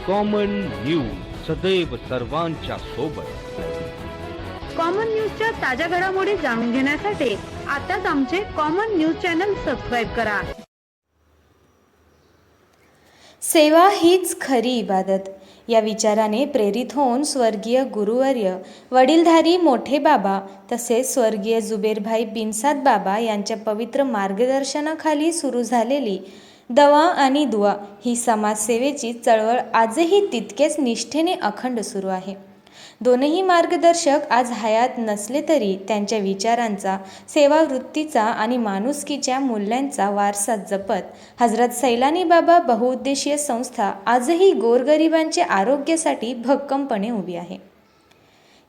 Common news, सदैव सर्वांच्या सोबत। कॉमन न्यूजच्या ताज्या घडामोडी जाणून घेण्यासाठी आताच आमचे कॉमन न्यूज चॅनल सबस्क्राइब करा। सेवा हीच खरी इबादत या विचाराने प्रेरित होऊन स्वर्गीय गुरुवर्य वडीलधारी मोठे बाबा तसेच स्वर्गीय जुबेरभाई बिनसाद बाबा यांच्या पवित्र मार्गदर्शनाखाली सुरू झालेली दवा आणि दुआ ही समाजसेवेची चळवळ आजही तितकेच निष्ठेने अखंड सुरू आहे। दोनही मार्गदर्शक आज हयात नसले तरी त्यांच्या विचारांचा, सेवावृत्तीचा आणि माणुसकीच्या मूल्यांचा वारसा जपत हजरत सैलानी बाबा बहुउद्देशीय संस्था आजही गोरगरिबांच्या आरोग्यासाठी भक्कमपणे उभी आहे।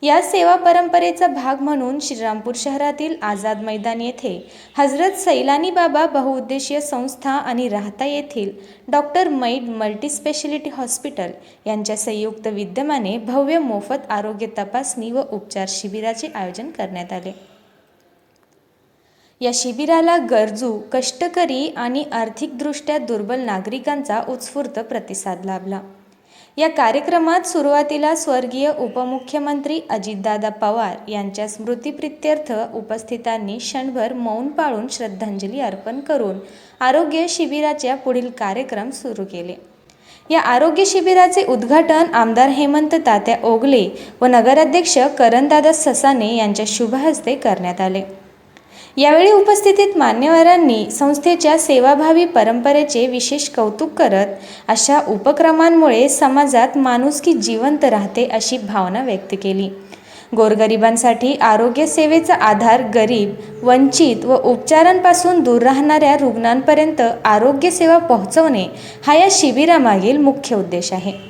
या सेवा परंपरेचा भाग म्हणून श्रीरामपूर शहरातील आझाद मैदान येथे हजरत सैलानी बाबा बहुउद्देशीय संस्था आणि राहता येथील डॉक्टर मैड मल्टीस्पेशालिटी हॉस्पिटल यांच्या संयुक्त विद्यमाने भव्य मोफत आरोग्य तपासणी व उपचार शिबिराचे आयोजन करण्यात आले। या शिबिराला गरजू, कष्टकरी आणि आर्थिकदृष्ट्या दुर्बल नागरिकांचा उत्स्फूर्त प्रतिसाद लाभला। या कार्यक्रमात सुरुवातीला स्वर्गीय उपमुख्यमंत्री अजितदादा पवार यांच्या स्मृतिप्रित्यर्थ उपस्थितांनी क्षणभर मौन पाळून श्रद्धांजली अर्पण करून आरोग्य शिबिराच्या पुढील कार्यक्रम सुरू केले। या आरोग्य शिबिराचे उद्घाटन आमदार हेमंत तात्या ओगले व नगराध्यक्ष करणदादा ससाने यांच्या शुभ हस्ते करण्यात आले। यावेळी उपस्थित मान्यवरांनी संस्थेच्या सेवाभावी परंपरेचे विशेष कौतुक करत अशा उपक्रमांमुळे समाजात माणुसकी जिवंत राहते अशी भावना व्यक्त केली। गोरगरिबांसाठी आरोग्य सेवेचा आधार गरीब, वंचित व उपचारांपासून दूर राहणाऱ्या रुग्णांपर्यंत आरोग्य सेवा पोहोचवणे हा या शिबिरामागील मुख्य उद्देश आहे।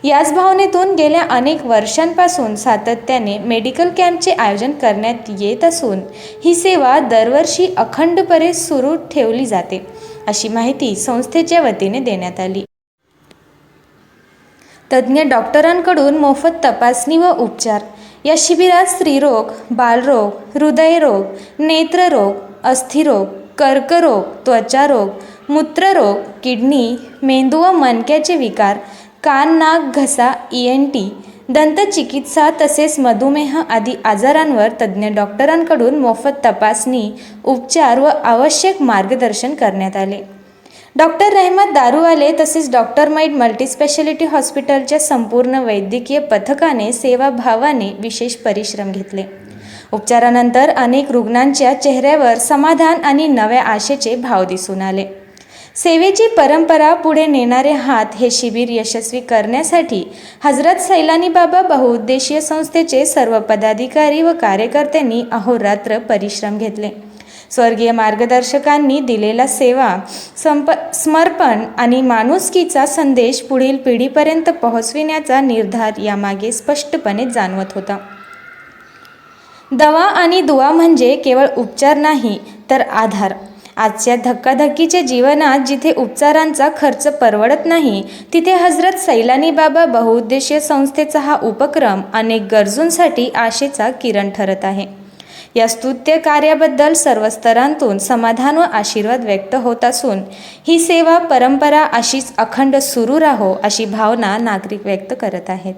याच भावनेतून गेल्या अनेक वर्षांपासून सातत्याने मेडिकल कॅम्पचे आयोजन करण्यात येत असून ही सेवा दरवर्षी अखंडपणे सुरू ठेवली जाते अशी माहिती संस्थेच्या वतीने देण्यात आली। तज्ज्ञ डॉक्टरांकडून मोफत तपासणी व उपचार। या शिबिरात स्त्रीरोग, बालरोग, हृदयरोग, नेत्ररोग, अस्थिरोग, कर्करोग, त्वचारोग, मूत्ररोग, किडनी, मेंदू व मणक्याचे विकार, कान, नाक, घसा, ENT, दंतचिकित्सा तसेच मधुमेह आदी आजारांवर तज्ज्ञ डॉक्टरांकडून मोफत तपासणी, उपचार व आवश्यक मार्गदर्शन करण्यात आले। डॉक्टर रहमत दारूवाले तसेच डॉक्टर मैड मल्टीस्पेशालिटी हॉस्पिटलच्या संपूर्ण वैद्यकीय पथकाने सेवाभावाने विशेष परिश्रम घेतले। उपचारानंतर अनेक रुग्णांच्या चेहऱ्यावर समाधान आणि नव्या आशेचे भाव दिसून आले। सेवेची परंपरा पुढे नेणारे हात हे शिबिर यशस्वी करण्यासाठी हजरत सैलानी बाबा बहुउद्देशीय संस्थेचे सर्व पदाधिकारी व कार्यकर्त्यांनी अहोरात्र परिश्रम घेतले। स्वर्गीय मार्गदर्शकांनी दिलेला सेवा, समर्पण आणि माणुसकीचा संदेश पुढील पिढीपर्यंत पोहोचविण्याचा निर्धार यामागे स्पष्टपणे जाणवत होता। दवा आणि दुआ म्हणजे केवळ उपचार नाही तर आधार। आजच्या धक्काधक्कीच्या जीवनात जिथे उपचारांचा खर्च परवडत नाही तिथे हजरत सैलानी बाबा बहुउद्देशीय संस्थेचा हा उपक्रम अनेक गरजूंसाठी आशेचा किरण ठरत आहे। या स्तुत्य कार्याबद्दल सर्व स्तरांतून समाधान व आशीर्वाद व्यक्त होत असून ही सेवा परंपरा अशीच अखंड सुरू राहो अशी भावना नागरिक व्यक्त करत आहेत।